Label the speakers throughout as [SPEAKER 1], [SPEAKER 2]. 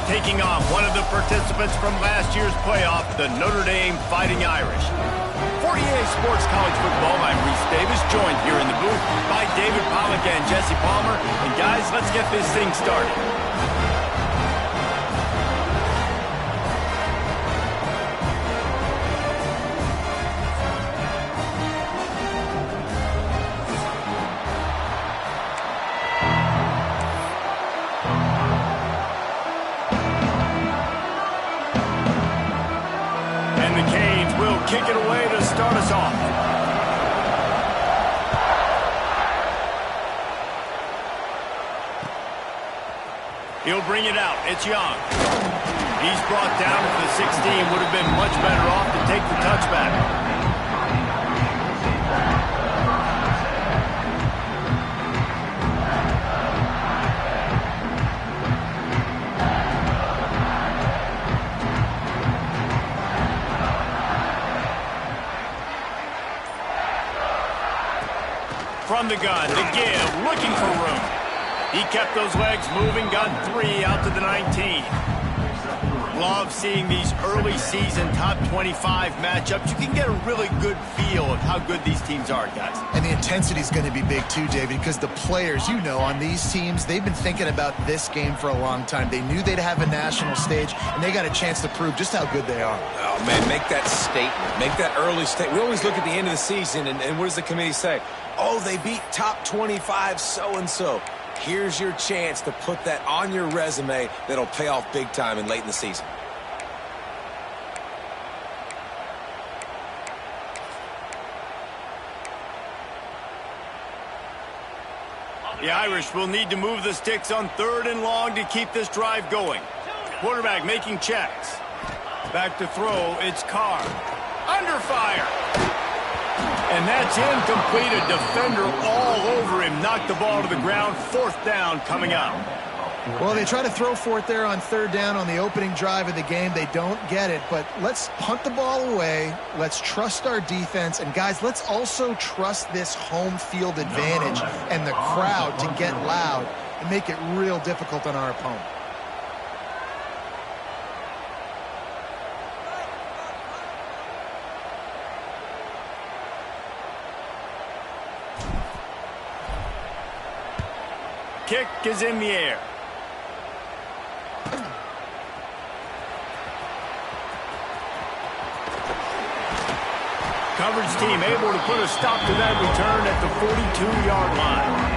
[SPEAKER 1] taking on one of the participants from last year's playoff, the Notre Dame Fighting Irish. For EA Sports College Football, I'm Reese Davis, joined here in the booth by David Pollack and Jesse Palmer. And guys, let's get this thing started. Kick it away to start us off. He'll bring it out. It's Young. He's brought down to the 16. Would have been much better off to take the touchback. From the gun, the give, looking for room. He kept those legs moving, got 3 out to the 19. Love seeing these early season top 25 matchups. You can get a really good feel of how good these teams are, guys.
[SPEAKER 2] And the intensity is going to be big too, David, because the players, you know, on these teams, they've been thinking about this game for a long time. They knew they'd have a national stage, and they got a chance to prove just how good they are.
[SPEAKER 3] Oh, man, make that statement. Make that early statement. We always look at the end of the season, and what does the committee say? Oh, they beat top 25 so-and-so. Here's your chance to put that on your resume that'll pay off big time and late in the season.
[SPEAKER 1] The Irish will need to move the sticks on 3rd and long to keep this drive going. Quarterback making checks. Back to throw, it's Carr. Under fire. And that's incomplete. A defender all over him. Knocked the ball to the ground. 4th down coming up.
[SPEAKER 2] Well, they try to throw for it there on 3rd down on the opening drive of the game. They don't get it, but let's punt the ball away. Let's trust our defense. And, guys, let's also trust this home field advantage and the crowd to get loud and make it real difficult on our opponent.
[SPEAKER 1] Kick is in the air. Coverage team able to put a stop to that return at the 42-yard line.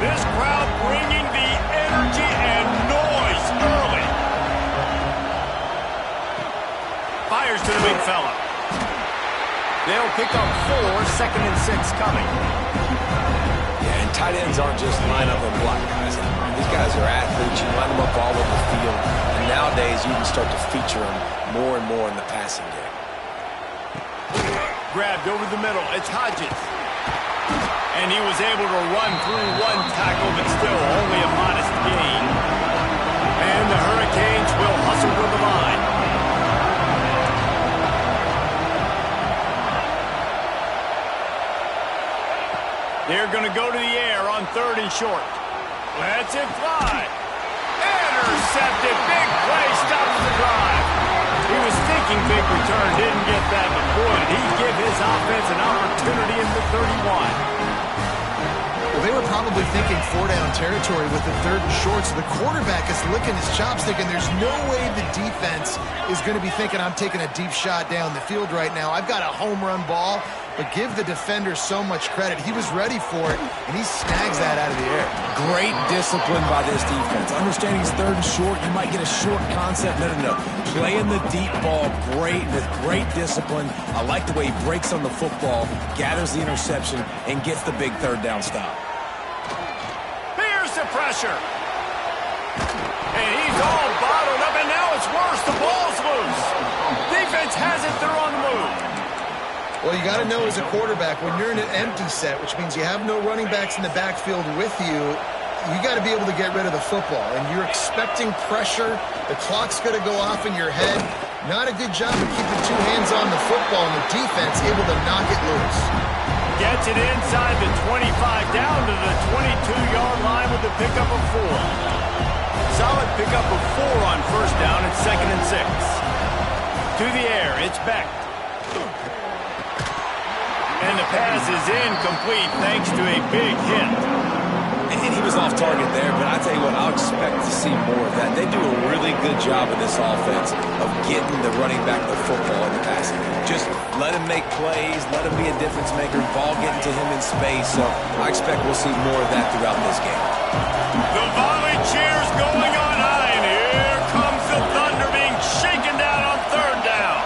[SPEAKER 1] This crowd bringing the energy and noise early. Fires to the big fella. They'll pick up 4, 2nd and 6 coming.
[SPEAKER 3] Yeah, and tight ends aren't just line up and block guys. These guys are athletes. You line them up all over the field. And nowadays, you can start to feature them more and more in the passing game.
[SPEAKER 1] Grabbed over the middle. It's Hodges. And he was able to run through 1 tackle, but still only a modest gain. And the Hurricanes will hustle to the line. They're going to go to the air on 3rd and short. Lets it fly. Intercepted. Big play. Stops the drive. He was thinking big return. Didn't get that, but boy, did he give his offense an opportunity in the 31.
[SPEAKER 2] Well, they were probably thinking 4-down territory with the 3rd and short, so the quarterback is licking his chops thinking there's no way the defense is going to be thinking I'm taking a deep shot down the field right now. I've got a home run ball, but give the defender so much credit. He was ready for it, and he snags that out of the air.
[SPEAKER 3] Great discipline by this defense. Understanding he's 3rd and short, you might get a short concept. No. Playing the deep ball great with great discipline. I like the way he breaks on the football, gathers the interception, and gets the big 3rd down stop.
[SPEAKER 1] Here's the pressure. And he's all bottled up, and now it's worse. The ball's loose. Defense has it. They're on the move.
[SPEAKER 2] Well, you got to know as a quarterback, when you're in an empty set, which means you have no running backs in the backfield with you, you got to be able to get rid of the football, and you're expecting pressure. The clock's going to go off in your head. Not a good job of keeping two hands on the football, and the defense able to knock it loose.
[SPEAKER 1] Gets it inside the 25, down to the 22-yard line with the pickup of 4. Solid pickup of 4 on first down and 2nd and 6. To the air, it's Beck. And the pass is incomplete thanks to a big hit.
[SPEAKER 3] And he was off target there, but I tell you what, I'll expect to see more of that. They do a really good job in this offense of getting the running back the football in the passing game. Just let him make plays, let him be a difference maker, ball getting to him in space. So I expect we'll see more of that throughout this game.
[SPEAKER 1] The volley cheers going on high, and here comes the Thunder being shaken down on 3rd down.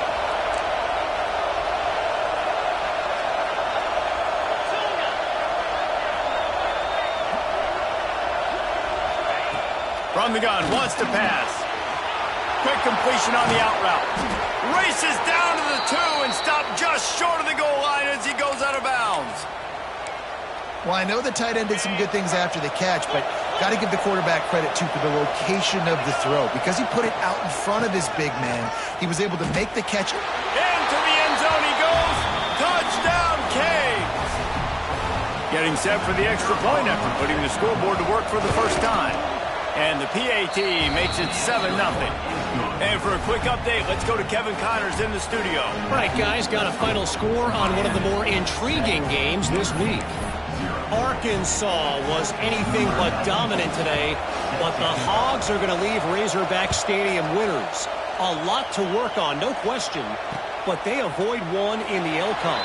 [SPEAKER 1] From the gun, wants to pass. Quick completion on the out route. Races down to the 2 and stopped just short of the goal line as he goes out of bounds.
[SPEAKER 2] Well, I know the tight end did some good things after the catch, but got to give the quarterback credit, too, for the location of the throw. Because he put it out in front of his big man, he was able to make the catch.
[SPEAKER 1] Into the end zone he goes. Touchdown, Canes. Getting set for the extra point after putting the scoreboard to work for the first time. And the PAT makes it 7-0. And for a quick update, let's go to Kevin Connors in the studio.
[SPEAKER 4] All right, guys, got a final score on one of the more intriguing games this week. Arkansas was anything but dominant today, but the Hogs are going to leave Razorback Stadium winners. A lot to work on, no question, but they avoid one in the Elcon.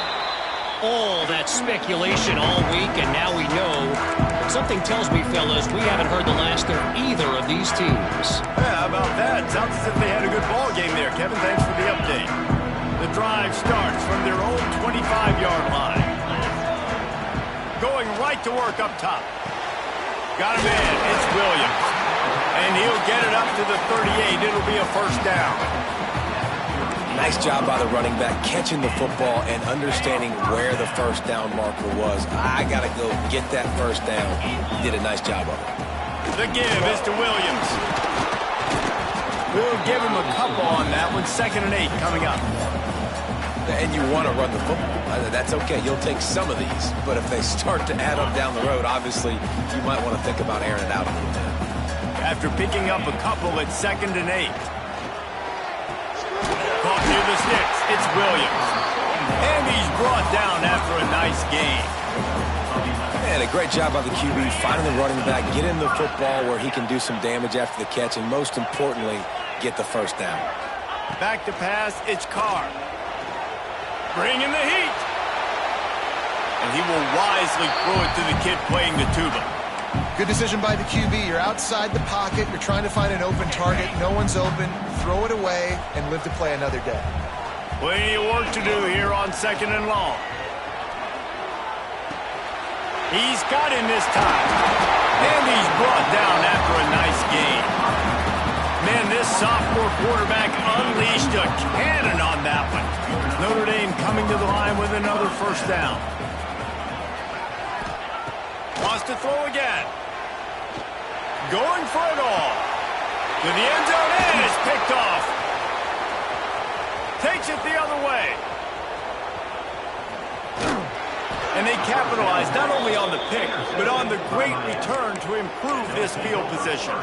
[SPEAKER 4] All that speculation all week, and now we know. Something tells me, fellas, we haven't heard the last of either of these teams.
[SPEAKER 1] Yeah, how about that? Sounds as if they had a good ball game there. Kevin, thanks for the update. The drive starts from their own 25-yard line. Going right to work up top. Got him in. It's Williams. And he'll get it up to the 38. It'll be a first down.
[SPEAKER 3] Nice job by the running back, catching the football and understanding where the first down marker was. I got to go get that first down. He did a nice job of it.
[SPEAKER 1] The give is to Williams. We'll give him a couple on that one. 2nd and 8 coming up.
[SPEAKER 3] And you want to run the football. That's okay. You'll take some of these. But if they start to add up down the road, obviously, you might want to think about airing it out a little bit.
[SPEAKER 1] After picking up a couple at 2nd and 8. Caught near the sticks. It's Williams. And he's brought down after a nice gain.
[SPEAKER 3] And a great job by the QB finding the running back, get him the football where he can do some damage after the catch, and most importantly, get the first down.
[SPEAKER 1] Back to pass, it's Carr. Bringing the heat. And he will wisely throw it to the kid playing the tuba.
[SPEAKER 2] Good decision by the QB. You're outside the pocket. You're trying to find an open target. No one's open. Throw it away and live to play another day.
[SPEAKER 1] Plenty of work to do here on 2nd and long. He's got him this time. And he's brought down after a nice gain. Man, this sophomore quarterback unleashed a cannon on that one. Notre Dame coming to the line with another first down. Wants to throw again. Going for it all. To the end zone, and it's picked off. Takes it the other way. And they capitalize not only on the pick, but on the great return to improve this field position.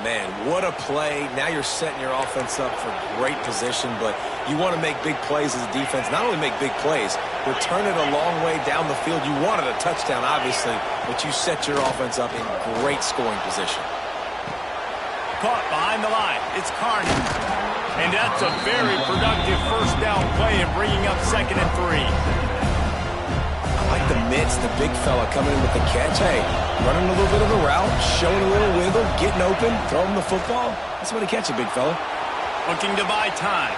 [SPEAKER 3] Man, what a play. Now you're setting your offense up for great position, but you want to make big plays as a defense. Not only make big plays, return it a long way down the field. You wanted a touchdown, obviously, but you set your offense up in great scoring position.
[SPEAKER 1] Caught behind the line. It's Carney. And that's a very productive first down play and bringing up 2nd and 3.
[SPEAKER 3] I like the mitts, the big fella coming in with the catch. Hey, running a little bit of a route, showing a little wiggle, getting open, throwing the football. That's what he catches, big fella.
[SPEAKER 1] Looking to buy time.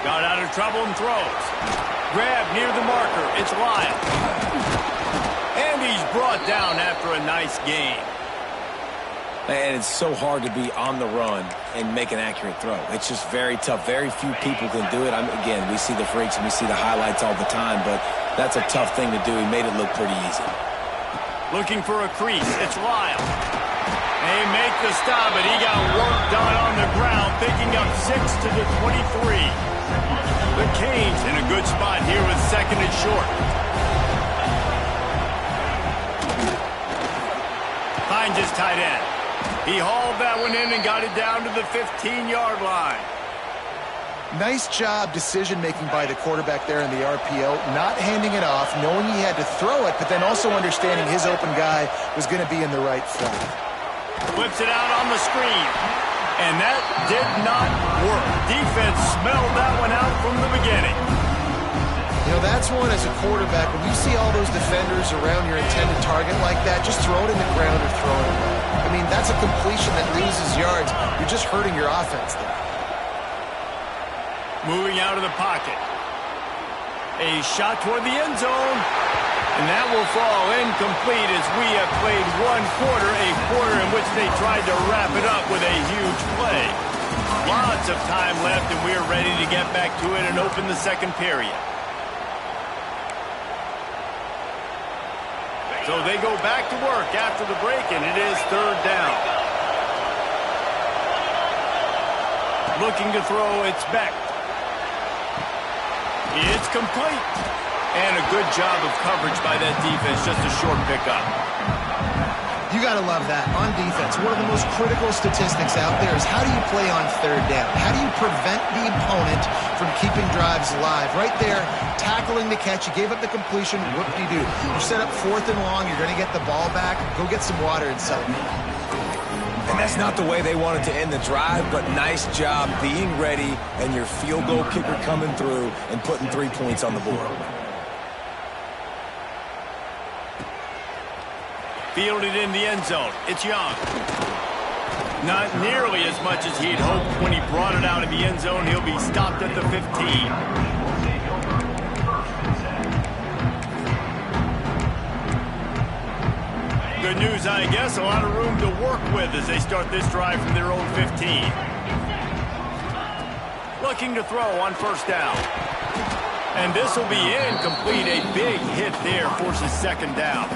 [SPEAKER 1] Got out of trouble and throws. Grab near the marker. It's Lyle. And he's brought down after a nice gain.
[SPEAKER 3] And it's so hard to be on the run and make an accurate throw. It's just very tough. Very few people can do it. Again, we see the freaks and we see the highlights all the time, but that's a tough thing to do. He made it look pretty easy.
[SPEAKER 1] Looking for a crease. It's Lyle. They make the stop, but he got work done on the ground, picking up 6 to the 23. The Canes in a good spot here with 2nd and short. Finds his tight end. He hauled that one in and got it down to the 15-yard line.
[SPEAKER 2] Nice job decision-making by the quarterback there in the RPO, not handing it off, knowing he had to throw it, but then also understanding his open guy was going to be in the right flat.
[SPEAKER 1] Flips it out on the screen. And that did not work. Defense smelled that one out from the beginning.
[SPEAKER 2] You know, that's one as a quarterback. When you see all those defenders around your intended target like that, just throw it in the ground or throw it away. I mean, that's a completion that loses yards. You're just hurting your offense there.
[SPEAKER 1] Moving out of the pocket. A shot toward the end zone. And that will fall incomplete as we have played one quarter, a quarter in which they tried to wrap it up with a huge play. Lots of time left, and we're ready to get back to it and open the second period. So they go back to work after the break, and it is 3rd down. Looking to throw, it's Beck. It's complete. And a good job of coverage by that defense, just a short pickup.
[SPEAKER 2] You got to love that on defense. One of the most critical statistics out there is how do you play on 3rd down? How do you prevent the opponent from keeping drives alive? Right there, tackling the catch. You gave up the completion. Whoop-de-doo. You set up 4th and long. You're going to get the ball back. Go get some water and celebrate.
[SPEAKER 3] And that's not the way they wanted to end the drive, but nice job being ready and your field goal kicker coming through and putting 3 points on the board.
[SPEAKER 1] Fielded in the end zone. It's Young. Not nearly as much as he'd hoped when he brought it out of the end zone. He'll be stopped at the 15. Good news, I guess. A lot of room to work with as they start this drive from their own 15. Looking to throw on 1st down. And this will be incomplete. A big hit there forces 2nd down.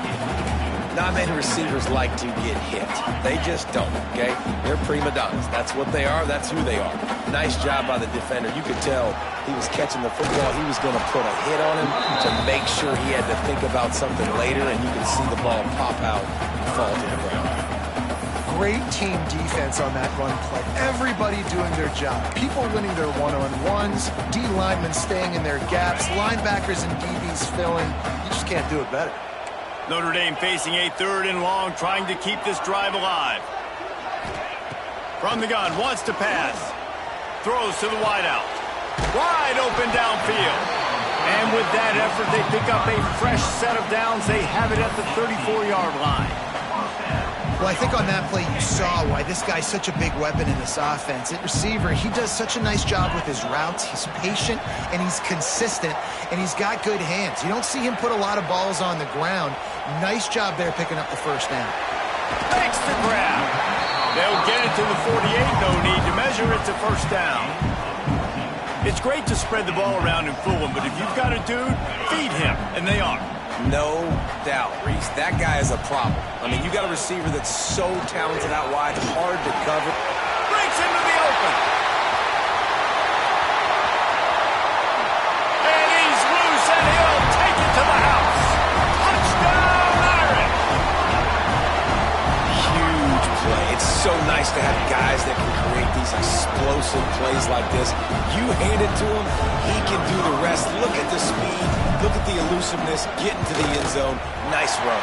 [SPEAKER 3] Not many receivers like to get hit. They just don't, okay? They're prima donnas. That's what they are. That's who they are. Nice job by the defender. You could tell he was catching the football. He was going to put a hit on him to make sure he had to think about something later, and you can see the ball pop out and fall to the ground.
[SPEAKER 2] Great team defense on that run play. Everybody doing their job. People winning their one-on-ones, D linemen staying in their gaps, linebackers and DBs filling. You just can't do it better.
[SPEAKER 1] Notre Dame facing a 3rd and long, trying to keep this drive alive. From the gun, wants to pass. Throws to the wideout. Wide open downfield. And with that effort, they pick up a fresh set of downs. They have it at the 34-yard line.
[SPEAKER 2] Well, I think on that play you saw why this guy's such a big weapon in this offense. At receiver, he does such a nice job with his routes. He's patient, and he's consistent, and he's got good hands. You don't see him put a lot of balls on the ground. Nice job there picking up the 1st down.
[SPEAKER 1] Makes the grab. They'll get it to the 48. No need to measure. It's a 1st down. It's great to spread the ball around and fool him, but if you've got a dude, feed him, and they are.
[SPEAKER 3] No doubt, Reese. That guy is a problem. I mean, you got a receiver that's so talented out wide, hard to cover.
[SPEAKER 1] Breaks into the open. And he's loose, and he'll take it to the house. Touchdown, Irish.
[SPEAKER 3] Huge play. It's so nice to have guys that can create these explosive plays like this. You hand it to him, he can do the rest. Look at the speed. Look at the elusiveness, getting to the end zone. Nice run.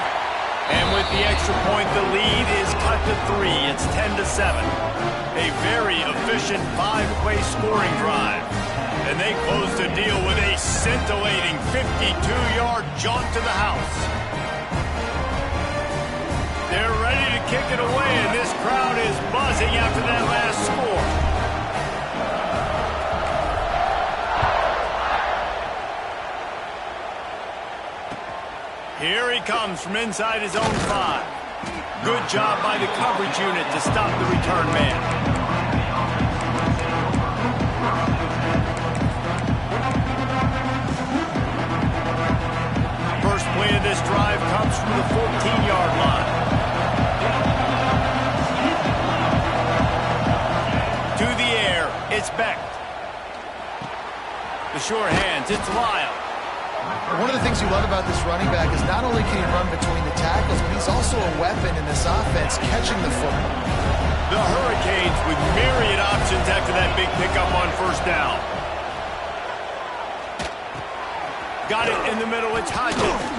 [SPEAKER 1] And with the extra point, the lead is cut to 3. It's 10-7. A very efficient 5-play scoring drive. And they close the deal with a scintillating 52-yard jaunt to the house. They're ready to kick it away, and this crowd is buzzing after that last score. Here he comes from inside his own 5. Good job by the coverage unit to stop the return man. First play of this drive comes from the 14-yard line. To the air, it's Beck. The short hands, it's Lyle.
[SPEAKER 2] One of the things you love about this running back is not only can he run between the tackles, but he's also a weapon in this offense, catching the football.
[SPEAKER 1] The Hurricanes with myriad options after that big pickup on first down. Got it in the middle, it's Hodges.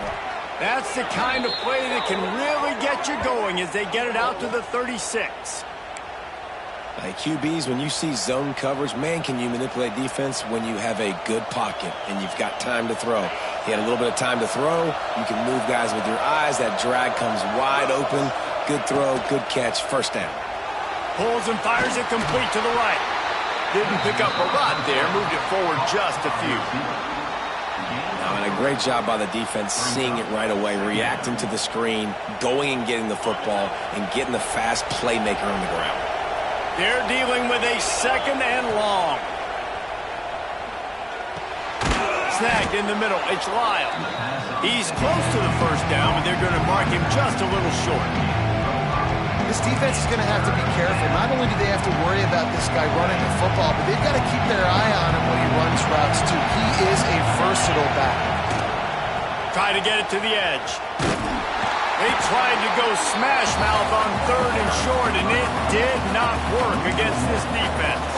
[SPEAKER 1] That's the kind of play that can really get you going as they get it out to the 36.
[SPEAKER 3] Like QBs, when you see zone coverage, man, can you manipulate defense when you have a good pocket and you've got time to throw. He had a little bit of time to throw. You can move guys with your eyes. That drag comes wide open. Good throw, good catch, first down.
[SPEAKER 1] Pulls and fires it complete to the right. Didn't pick up a lot there, moved it forward just a few.
[SPEAKER 3] Now, and a great job by the defense seeing it right away, reacting to the screen, going and getting the football, and getting the fast playmaker on the ground.
[SPEAKER 1] They're dealing with a second and long. Snagged in the middle, it's Lyle. He's close to the first down, but they're going to mark him just a little short.
[SPEAKER 2] This defense is going to have to be careful. Not only do they have to worry about this guy running the football, but they've got to keep their eye on him when he runs routes, too. He is a versatile back.
[SPEAKER 1] Try to get it to the edge. They tried to go smash mouth on third and short, and it did not work against this defense.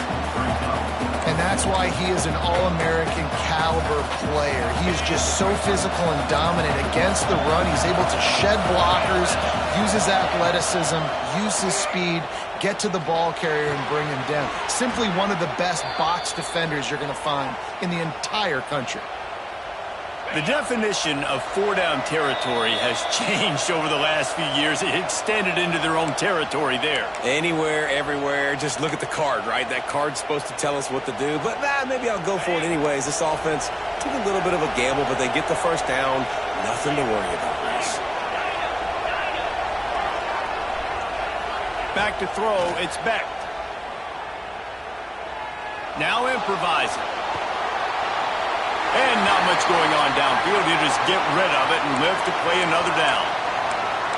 [SPEAKER 2] And that's why he is an All-American caliber player. He is just so physical and dominant against the run. He's able to shed blockers, use his athleticism, use his speed, get to the ball carrier and bring him down. Simply one of the best box defenders you're going to find in the entire country.
[SPEAKER 1] The definition of four-down territory has changed over the last few years. It extended into their own territory there.
[SPEAKER 3] Anywhere, everywhere, just look at the card, right? That card's supposed to tell us what to do, but maybe I'll go for it anyways. This offense took a little bit of a gamble, but they get the first down. Nothing to worry about, Reese.
[SPEAKER 1] Back to throw, it's Beck. Now improvising. And not much going on downfield. You just get rid of it and live to play another down.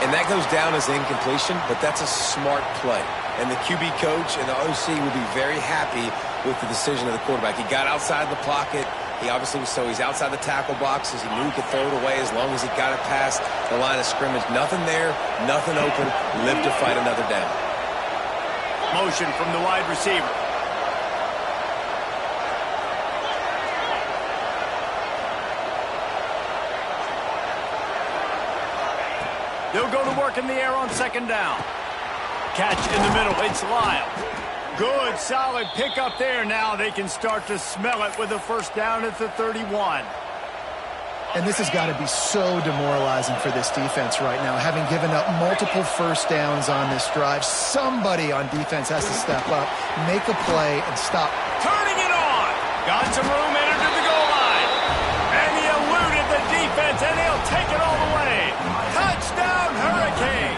[SPEAKER 3] And that goes down as incompletion, but that's a smart play. And the QB coach and the OC will be very happy with the decision of the quarterback. He got outside the pocket. He obviously was he's outside the tackle boxes. He knew he could throw it away as long as he got it past the line of scrimmage. Nothing there, nothing open. Live to fight another down.
[SPEAKER 1] Motion from the wide receiver. They'll go to work in the air on second down. Catch in the middle, it's Lyle. Good, solid pickup there. Now they can start to smell it with a first down at the 31.
[SPEAKER 2] And this has got to be so demoralizing for this defense right now. Having given up multiple first downs on this drive, somebody on defense has to step up, make a play, and stop.
[SPEAKER 1] Turning it on. Got some room, entered to the goal line. And he eluded the defense, and he'll take it all the way. Touchdown, Hurricane.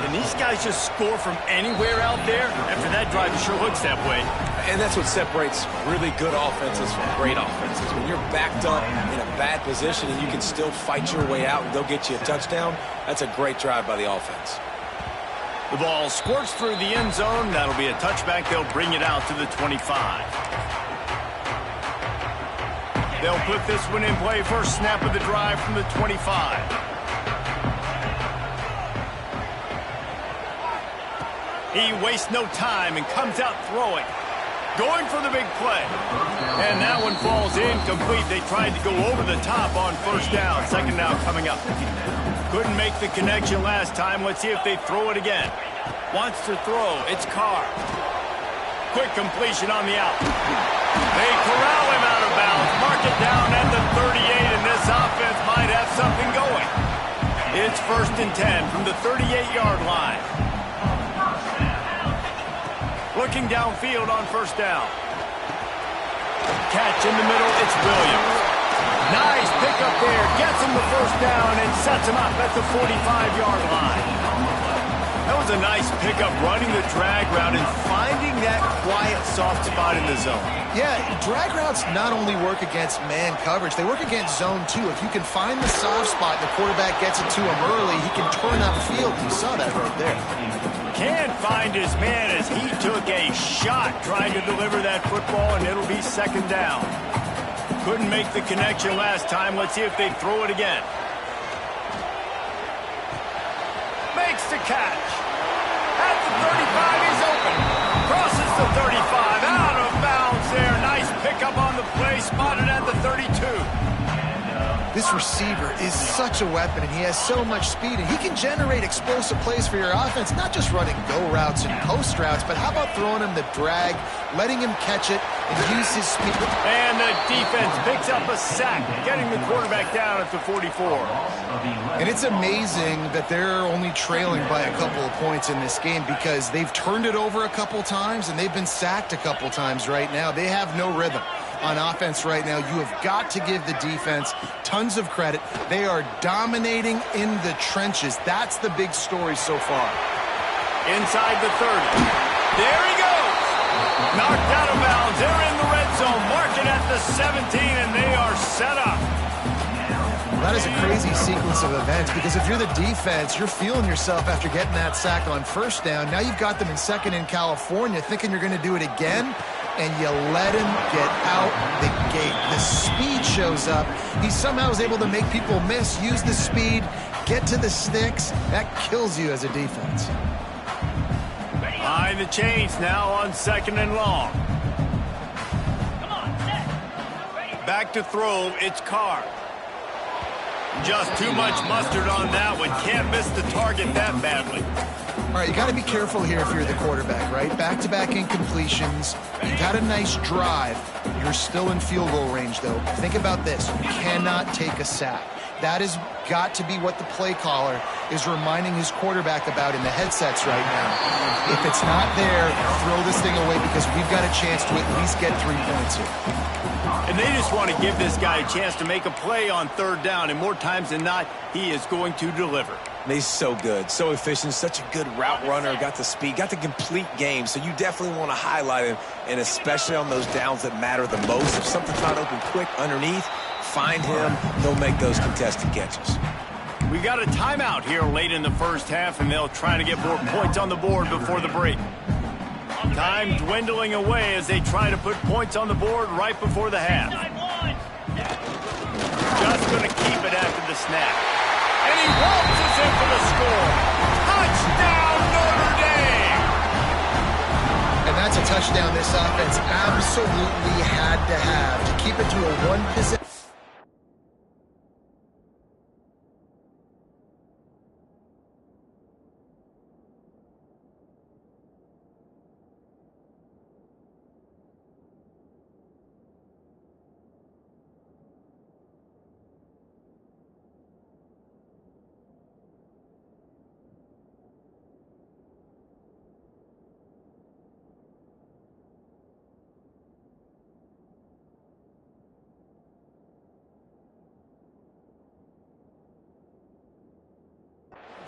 [SPEAKER 1] Can these guys just score from anywhere out there? After that drive, it sure looks that way.
[SPEAKER 3] And that's what separates really good offenses from great offenses. When you're backed up in a bad position and you can still fight your way out and go get you a touchdown, that's a great drive by the offense.
[SPEAKER 1] The ball squirts through the end zone. That'll be a touchback. They'll bring it out to the 25. They'll put this one in play. First snap of the drive from the 25. He wastes no time and comes out throwing. Going for the big play. And that one falls incomplete. They tried to go over the top on first down. Second down coming up. Couldn't make the connection last time. Let's see if they throw it again. Wants to throw. It's Carr. Quick completion on the out. They corral him out of bounds. Mark it down at the 38, and this offense might have something going. It's first and 10 from the 38-yard line. Looking downfield on first down. Catch in the middle, it's Williams. Nice pickup there, gets him the first down and sets him up at the 45-yard line. That was was a nice pickup, running the drag route and finding that quiet, soft spot in the zone.
[SPEAKER 2] Yeah, drag routes not only work against man coverage, they work against zone too. If you can find the soft spot and the quarterback gets it to him early, he can turn upfield. You saw that right there.
[SPEAKER 1] Can't find his man as he took a shot trying to deliver that football, and it'll be second down. Couldn't make the connection last time. Let's see if they throw it again. Makes the catch. At the 35, he's open. Crosses the 35. Out of bounds there. Nice pickup on the play. Spotted at the 32.
[SPEAKER 2] This receiver is such a weapon, and he has so much speed, and he can generate explosive plays for your offense, not just running go routes and post routes, but how about throwing him the drag, letting him catch it, and use his speed.
[SPEAKER 1] And the defense picks up a sack, getting the quarterback down at the 44.
[SPEAKER 2] And it's amazing that they're only trailing by a couple of points in this game because they've turned it over a couple times, and they've been sacked a couple times right now. They have no rhythm on offense right now. You have got to give the defense tons of credit. They are dominating in the trenches. That's the big story so far.
[SPEAKER 1] Inside the 30. There he goes. Knocked out of bounds. They're in the red zone. Mark it at the 17, and they are set up.
[SPEAKER 2] That is a crazy sequence of events because if you're the defense, you're feeling yourself after getting that sack on first down. Now you've got them in second in California thinking you're going to do it again, and you let him get out the gate. The speed shows up. He somehow is able to make people miss, use the speed, get to the sticks. That kills you as a defense.
[SPEAKER 1] Behind the chains now on second and long. Back to throw, it's Carr. Just too much mustard on that one. Can't miss the target that badly.
[SPEAKER 2] All right, you got to be careful here if you're the quarterback, right? Back-to-back incompletions. You've had a nice drive. You're still in field goal range, though. Think about this. You cannot take a sack. That has got to be what the play caller is reminding his quarterback about in the headsets right now. If it's not there, throw this thing away because we've got a chance to at least get 3 points here.
[SPEAKER 1] And they just want to give this guy a chance to make a play on third down, and more times than not, he is going to deliver.
[SPEAKER 3] He's so good, so efficient, such a good route runner, got the speed, got the complete game, so you definitely want to highlight him, and especially on those downs that matter the most. If something's not open quick underneath, find him, he'll make those contested catches.
[SPEAKER 1] We got a timeout here late in the first half, and they'll try to get more points on the board before the break. Time dwindling away as they try to put points on the board right before the half. Just going to keep it after the snap. And he waltzes in for the score. Touchdown, Notre Dame!
[SPEAKER 2] And that's a touchdown this offense absolutely had to have to keep it to a one-possession.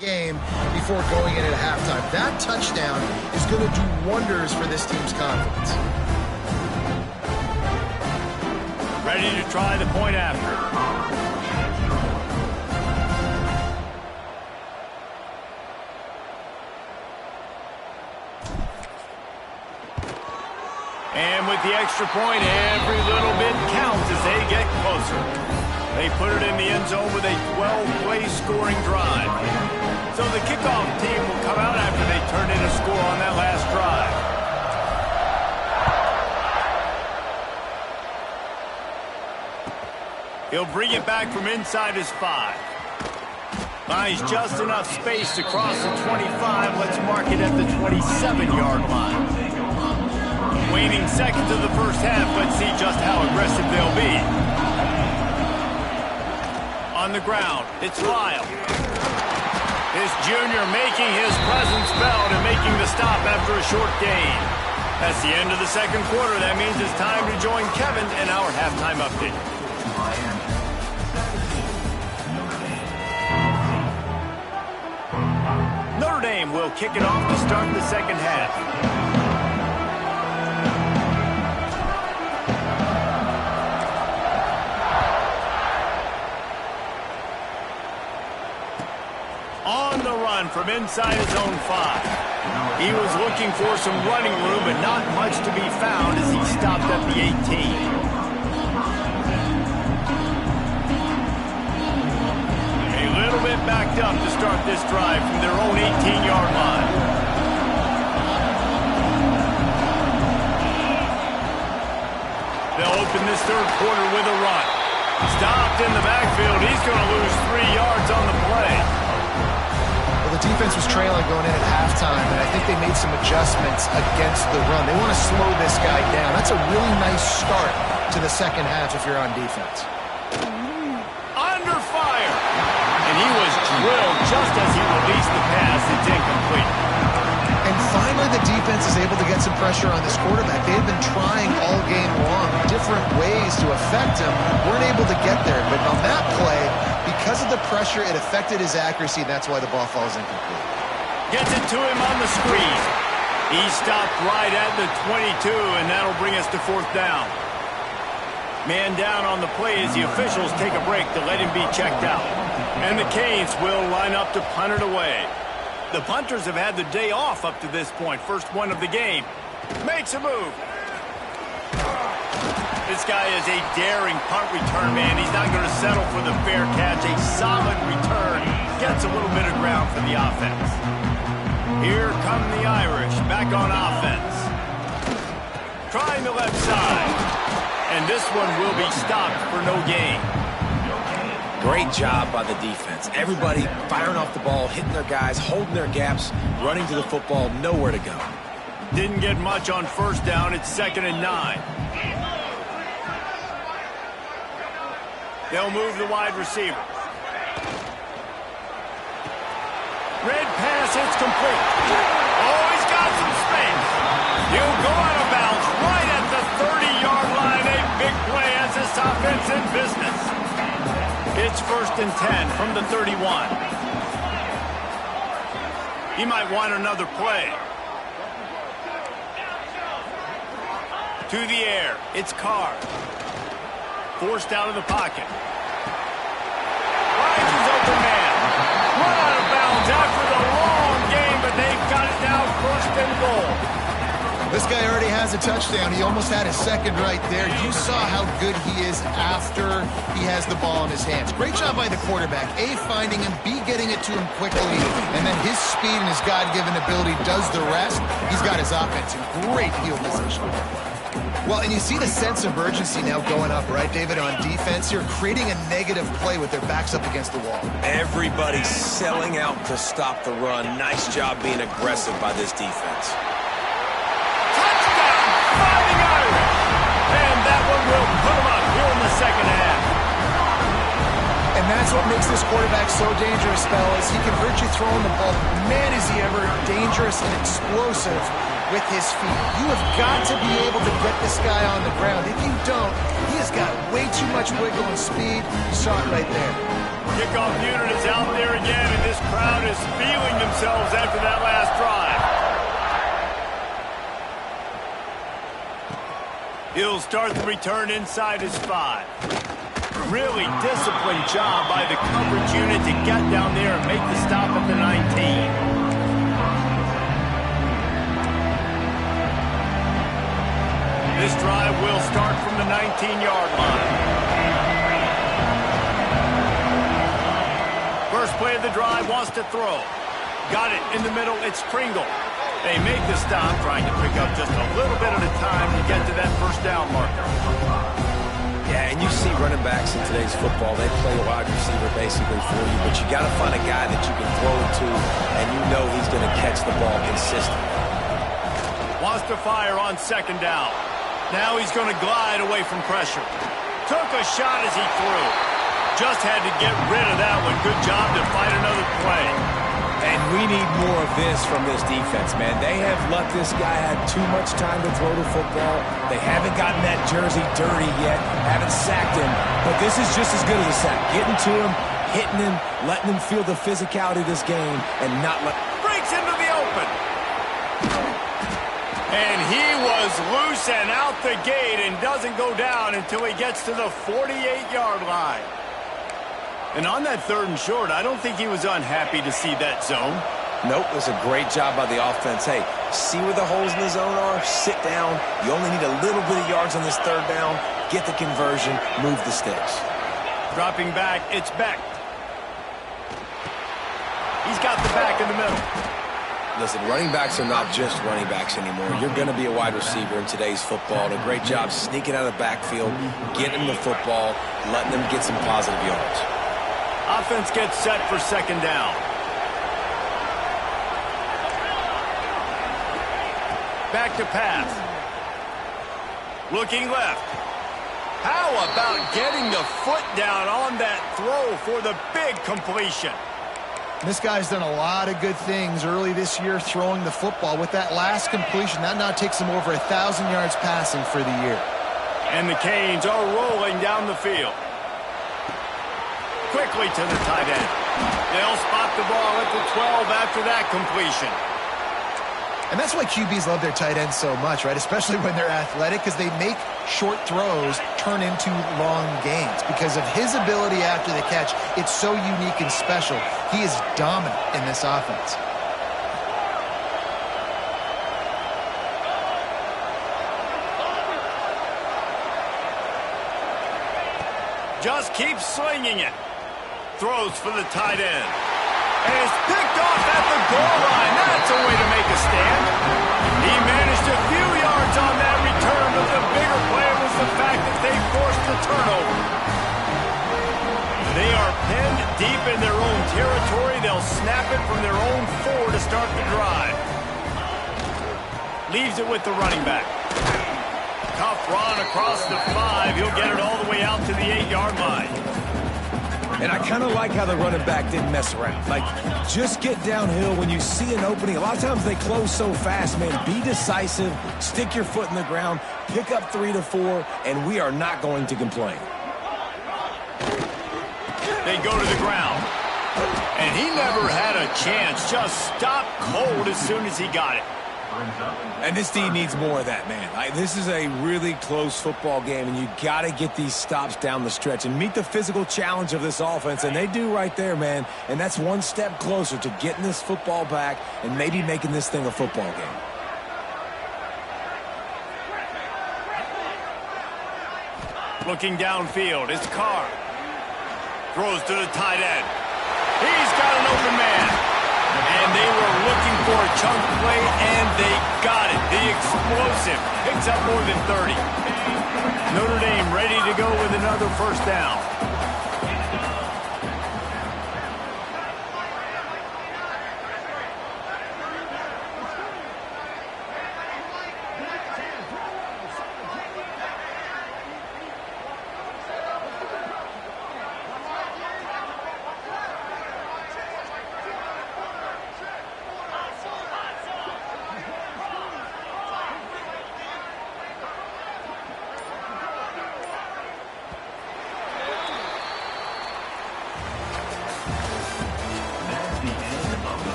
[SPEAKER 2] Game before going in at halftime. That touchdown is going to do wonders for this team's confidence.
[SPEAKER 1] Ready to try the point after. And with the extra point, every little bit counts as they get closer. They put it in the end zone with a 12-play scoring drive. So the kickoff team will come out after they turn in a score on that last drive. He'll bring it back from inside his 5. Finds just enough space to cross the 25. Let's mark it at the 27-yard line. Waning seconds of the first half. Let's see just how aggressive they'll be. On the ground, it's Lyle. His junior making his presence felt and making the stop after a short gain. That's the end of the second quarter. That means it's time to join Kevin in our halftime update. Notre Dame game. We'll kick it off to start the second half. On the run from inside his own 5. He was looking for some running room, but not much to be found as he stopped at the 18. A little bit backed up to start this drive from their own 18-yard line. They'll open this third quarter with a run. Stopped in the backfield. He's going to lose 3 yards on the play.
[SPEAKER 2] Well, the defense was trailing going in at halftime, and I think they made some adjustments against the run. They want to slow this guy down. That's a really nice start to the second half if you're on defense.
[SPEAKER 1] Under fire. And he was drilled just as he released the pass. It's incomplete.
[SPEAKER 2] And finally, the defense is able to get some pressure on this quarterback. They've been trying all game long different ways to affect him. Weren't able to get there. But on that play, because of the pressure, it affected his accuracy. That's why the ball falls incomplete.
[SPEAKER 1] Gets it to him on the screen. He stopped right at the 22, and that'll bring us to fourth down. Man down on the play as the officials take a break to let him be checked out. And the Canes will line up to punt it away. The punters have had the day off up to this point. First one of the game. Makes a move. This guy is a daring punt return man. He's not going to settle for the fair catch. A solid return. Gets a little bit of ground for the offense. Here come the Irish back on offense. Trying the left side. And this one will be stopped for no gain.
[SPEAKER 3] Great job by the defense. Everybody firing off the ball, hitting their guys, holding their gaps, running to the football, nowhere to go.
[SPEAKER 1] Didn't get much on first down. It's 2nd and 9. They'll move the wide receiver. Red pass, it's complete. Oh, he's got some space. He'll go out of bounds right at the 30-yard line. A big play as this offense in business. It's 1st and 10 from the 31. He might want another play. To the air. It's Carr. Forced out of the pocket. Finds his open man. Run out of bounds after the long game, but they've got it now 1st and goal.
[SPEAKER 2] This guy already has a touchdown. He almost had his second right there. You saw how good he is after he has the ball in his hands. Great job by the quarterback. A, finding him, B, getting it to him quickly, and then his speed and his God-given ability does the rest. He's got his offense in great field position. Well, and you see the sense of urgency now going up, right, David, on defense here, creating a negative play with their backs up against the wall.
[SPEAKER 3] Everybody's selling out to stop the run. Nice job being aggressive by this defense.
[SPEAKER 1] Fighting Irish. And that one will put him up here in the second half.
[SPEAKER 2] And that's what makes this quarterback so dangerous, fellas. He can hurt you throwing the ball. Man, is he ever dangerous and explosive with his feet. You have got to be able to get this guy on the ground. If you don't, he has got way too much wiggle and speed. You saw it right there.
[SPEAKER 1] Kickoff unit is out there again, and this crowd is feeling themselves after that last drive. He'll start the return inside his 5. Really disciplined job by the coverage unit to get down there and make the stop at the 19. This drive will start from the 19-yard line. First play of the drive, wants to throw. Got it in the middle, it's Pringle. They make the stop, trying to pick up just a little bit at a time to get to that first down marker.
[SPEAKER 3] Yeah, and you see running backs in today's football, they play a wide receiver basically for you, but you got to find a guy that you can throw it to, and you know he's going to catch the ball consistently.
[SPEAKER 1] Wants to fire on 2nd down. Now he's going to glide away from pressure. Took a shot as he threw. Just had to get rid of that one. Good job to find another play.
[SPEAKER 3] And we need more of this from this defense, man. They have let this guy have too much time to throw the football. They haven't gotten that jersey dirty yet, haven't sacked him. But this is just as good as a sack. Getting to him, hitting him, letting him feel the physicality of this game, and not let...
[SPEAKER 1] Breaks into And he was loose and out the gate and doesn't go down until he gets to the 48-yard line. And on that 3rd and short, I don't think he was unhappy to see that zone.
[SPEAKER 3] Nope, it was a great job by the offense. Hey, see where the holes in the zone are? Sit down. You only need a little bit of yards on this 3rd down. Get the conversion, move the sticks.
[SPEAKER 1] Dropping back, it's Beck. He's got the back in the middle.
[SPEAKER 3] Listen, running backs are not just running backs anymore. You're going to be a wide receiver in today's football. And a great job sneaking out of the backfield, getting them the football, letting them get some positive yards.
[SPEAKER 1] Offense gets set for 2nd down. Back to pass. Looking left. How about getting the foot down on that throw for the big completion?
[SPEAKER 2] This guy's done a lot of good things early this year throwing the football. With that last completion, that now takes him over 1,000 yards passing for the year.
[SPEAKER 1] And the Canes are rolling down the field. Quickly to the tight end. They'll spot the ball at the 12 after that completion.
[SPEAKER 2] And that's why QBs love their tight ends so much, right? Especially when they're athletic, because they make short throws turn into long gains. Because of his ability after the catch, it's so unique and special. He is dominant in this offense.
[SPEAKER 1] Just keeps slinging it. Throws for the tight end. And it's picked off at the goal line. That's a way to make a stand. He managed a few yards on that return, but the bigger play was the fact that they forced the turnover. They are pinned deep in their own territory. They'll snap it from their own 4 to start the drive. Leaves it with the running back. Tough run across the 5. He'll get it all the way out to the 8-yard line.
[SPEAKER 3] And I kind of like how the running back didn't mess around. Like, just get downhill when you see an opening. A lot of times they close so fast, man. Be decisive, stick your foot in the ground, pick up 3 to 4, and we are not going to complain.
[SPEAKER 1] They go to the ground. And he never had a chance. Just stopped cold as soon as he got it.
[SPEAKER 3] And this team needs more of that, man. This is a really close football game, and you got to get these stops down the stretch and meet the physical challenge of this offense, and they do right there, man. And that's one step closer to getting this football back and maybe making this thing a football game.
[SPEAKER 1] Looking downfield, it's Carr. Throws to the tight end. He's got an open man. And they were looking for a chunk play, and they got it. The explosive picks up more than 30. Notre Dame ready to go with another 1st down.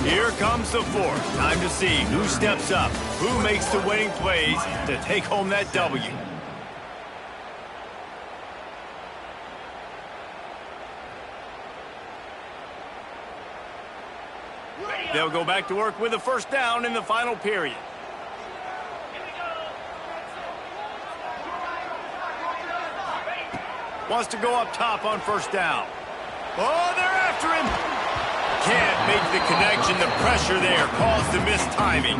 [SPEAKER 1] Here comes the 4th. Time to see who steps up, who makes the winning plays to take home that W. They'll go back to work with a 1st down in the final period. Wants to go up top on 1st down. Oh, they're after him. Can't make the connection. The pressure there caused the mistiming.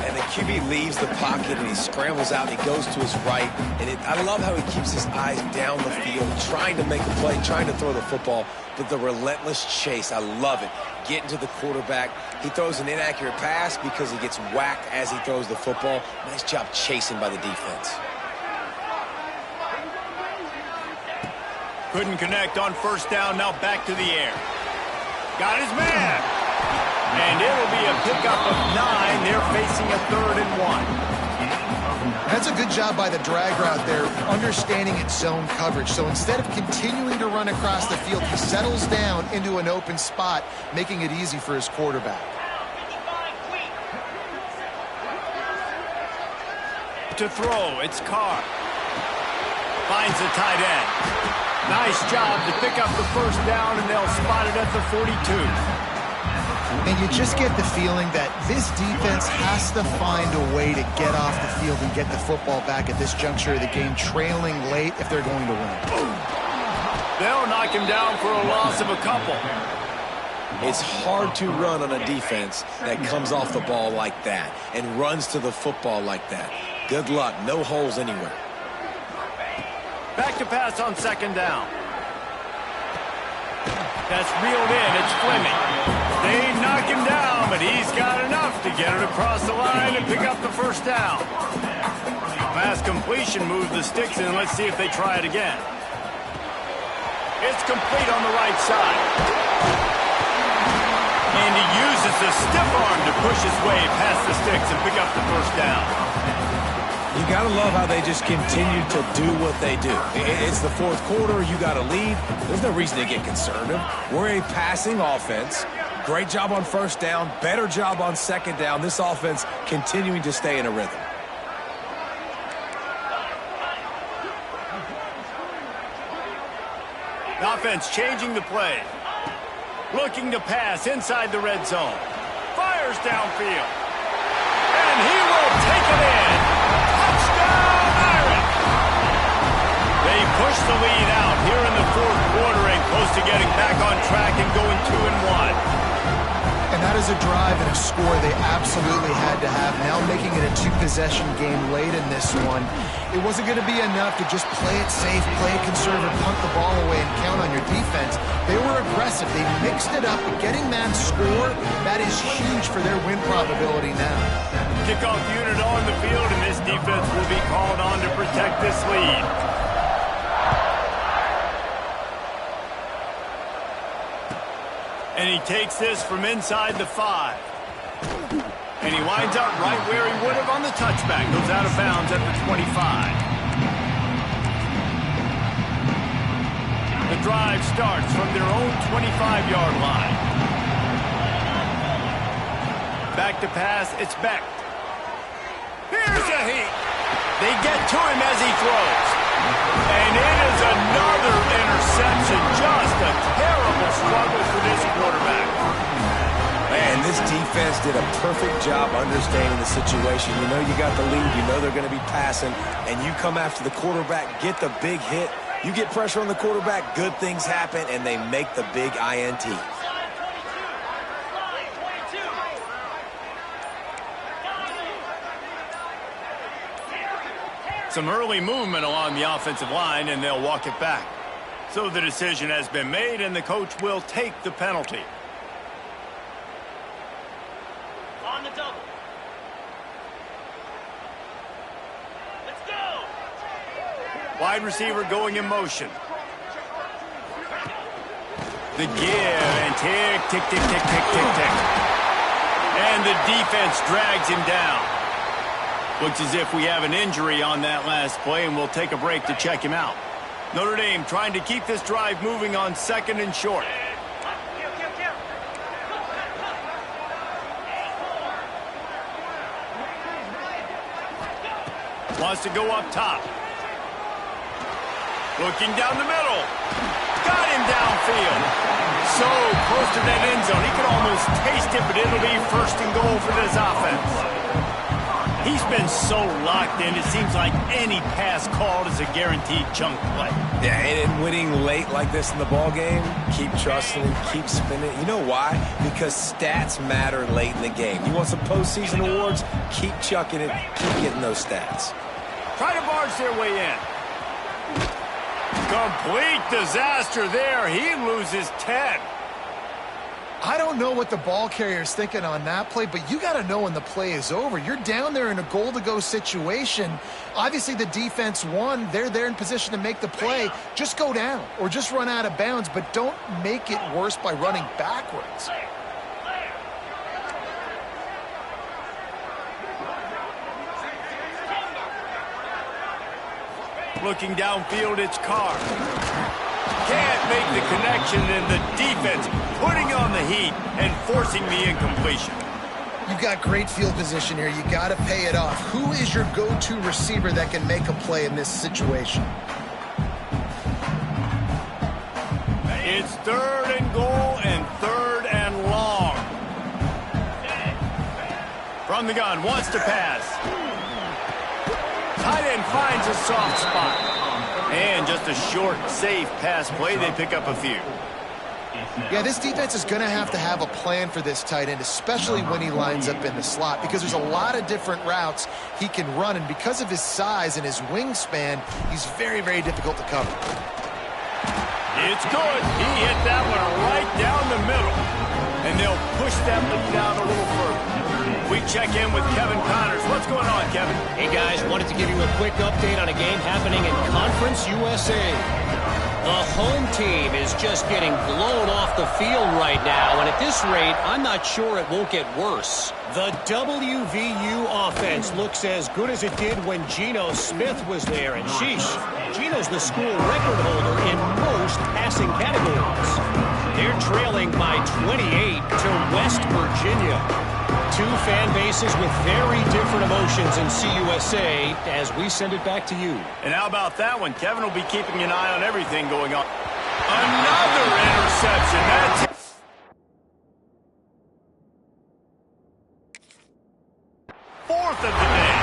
[SPEAKER 3] And the QB leaves the pocket and he scrambles out and he goes to his right. And I love how he keeps his eyes down the field, trying to make a play, trying to throw the football, but the relentless chase, I love it. Getting to the quarterback. He throws an inaccurate pass because he gets whacked as he throws the football. Nice job chasing by the defense.
[SPEAKER 1] Couldn't connect on 1st down. Now back to the air. Got his man. And it'll be a pickup of 9. They're facing a 3rd and 1.
[SPEAKER 2] That's a good job by the drag route there, understanding its zone coverage. So instead of continuing to run across the field, he settles down into an open spot, making it easy for his quarterback.
[SPEAKER 1] to throw. It's Carr. Finds the tight end. Nice job to pick up the first down, and they'll spot it at the 42.
[SPEAKER 2] And you just get the feeling that this defense has to find a way to get off the field and get the football back at this juncture of the game, trailing late if they're going to win.
[SPEAKER 1] They'll knock him down for a loss of a couple.
[SPEAKER 3] It's hard to run on a defense that comes off the ball like that and runs to the football like that. Good luck. No holes anywhere.
[SPEAKER 1] Back to pass on second down. That's reeled in. It's Fleming. They knock him down, but he's got enough to get it across the line and pick up the first down. Pass completion moves the sticks in. Let's see if they try it again. It's complete on the right side. And he uses the stiff arm to push his way past the sticks and pick up the first down.
[SPEAKER 3] You got to love how they just continue to do what they do. It's the fourth quarter. You got a lead. There's no reason to get conservative. We're a passing offense. Great job on first down. Better job on second down. This offense continuing to stay in a rhythm.
[SPEAKER 1] The offense changing the play. Looking to pass inside the red zone. Fires downfield. And he will take it in. Touchdown, Irish! They push the lead out here in the fourth quarter and close to getting back on track and going 2-1.
[SPEAKER 2] And that is a drive and a score they absolutely had to have. Now making it a two-possession game late in this one. It wasn't going to be enough to just play it safe, play it conservative, punt the ball away, and count on your defense. They were aggressive. They mixed it up. Getting that score, that is huge for their win probability now.
[SPEAKER 1] Kickoff unit on the field, and this defense will be called on to protect this lead. And he takes this from inside the 5. And he winds up right where he would have on the touchback. Goes out of bounds at the 25. The drive starts from their own 25-yard line. Back to pass, it's Beck. Here's a heat. They get to him as he throws. And it is another interception. Just a terrible struggle for this quarterback.
[SPEAKER 3] Man, this defense did a perfect job understanding the situation. You know you got the lead. You know they're going to be passing. And you come after the quarterback, get the big hit. You get pressure on the quarterback, good things happen, and they make the big INT.
[SPEAKER 1] Some early movement along the offensive line, and they'll walk it back. So the decision has been made, and the coach will take the penalty. On the double. Let's go. Wide receiver going in motion. The give, and tick, tick, tick, tick, tick, tick, tick. And the defense drags him down. Looks as if we have an injury on that last play, and we'll take a break to check him out. Notre Dame trying to keep this drive moving on second and short. Wants to go up top. Looking down the middle. Got him downfield. So close to that end zone. He could almost taste it, but it'll be first and goal for this offense. He's been so locked in, it seems like any pass called is a guaranteed chunk play.
[SPEAKER 3] Yeah, and winning late like this in the ball game, keep trusting him, keep spinning. You know why? Because stats matter late in the game. You want some postseason awards? Keep chucking it, keep getting those stats.
[SPEAKER 1] Try to barge their way in. Complete disaster there. He loses 10.
[SPEAKER 2] I don't know what the ball carrier is thinking on that play, but you got to know when the play is over. You're down there in a goal-to-go situation. Obviously, the defense won. They're there in position to make the play. Just go down or just run out of bounds, but don't make it worse by running backwards.
[SPEAKER 1] Looking downfield, it's Carr. Can't make the connection, and the defense putting on the heat and forcing the incompletion.
[SPEAKER 2] You've got great field position here. You got to pay it off. Who is your go-to receiver that can make a play in this situation?
[SPEAKER 1] It's 3rd and goal and 3rd and long. From the gun, wants to pass. Tight end finds a soft spot. And just a short, safe pass play. They pick up a few.
[SPEAKER 2] Yeah, this defense is going to have a plan for this tight end, especially when he lines up in the slot, because there's a lot of different routes he can run, and because of his size and his wingspan, he's very, very difficult to cover.
[SPEAKER 1] It's good. He hit that one right down the middle, and they'll push that lead out a little further. We check in with Kevin Connors. What's going on, Kevin?
[SPEAKER 4] Hey, guys, wanted to give you a quick update on a game happening in Conference USA. The home team is just getting blown off the field right now, and at this rate, I'm not sure it won't get worse. The WVU offense looks as good as it did when Geno Smith was there, and sheesh, Geno's the school record holder in most passing categories. They're trailing by 28 to West Virginia. Two fan bases with very different emotions in CUSA as we send it back to you.
[SPEAKER 1] And how about that one? Kevin will be keeping an eye on everything going on. Another interception. That's it. 4th of the day.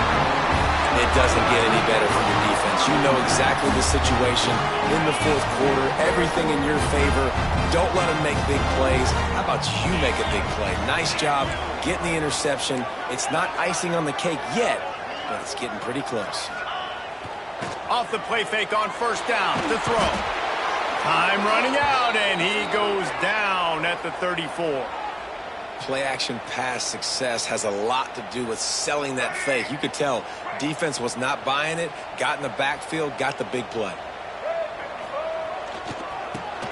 [SPEAKER 3] It doesn't get any better from the defense. You know exactly the situation in the 4th quarter. Everything in your favor. Don't let them make big plays. How about you make a big play? Nice job getting the interception. It's not icing on the cake yet, but it's getting pretty close.
[SPEAKER 1] Off the play fake on 1st down. The throw. Time running out, and he goes down at the 34.
[SPEAKER 3] Play action pass success has a lot to do with selling that fake. You could tell defense was not buying it, got in the backfield, got the big play.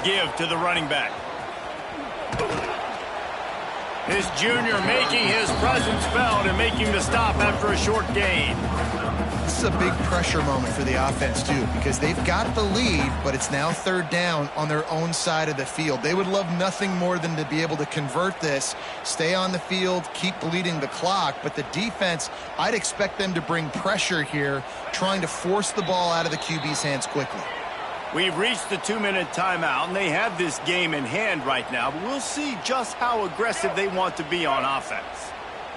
[SPEAKER 1] Give to the running back. This junior making his presence felt and making the stop after a short gain.
[SPEAKER 2] This is a big pressure moment for the offense, too, because they've got the lead, but it's now 3rd down on their own side of the field. They would love nothing more than to be able to convert this, stay on the field, keep bleeding the clock, but the defense, I'd expect them to bring pressure here, trying to force the ball out of the QB's hands quickly.
[SPEAKER 1] We've reached the 2-minute timeout, and they have this game in hand right now, but we'll see just how aggressive they want to be on offense.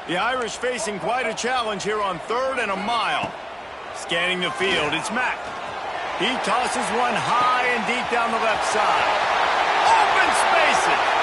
[SPEAKER 1] The Irish facing quite a challenge here on 3rd and a mile. Scanning the field, it's Mack. He tosses one high and deep down the left side. Open spaces.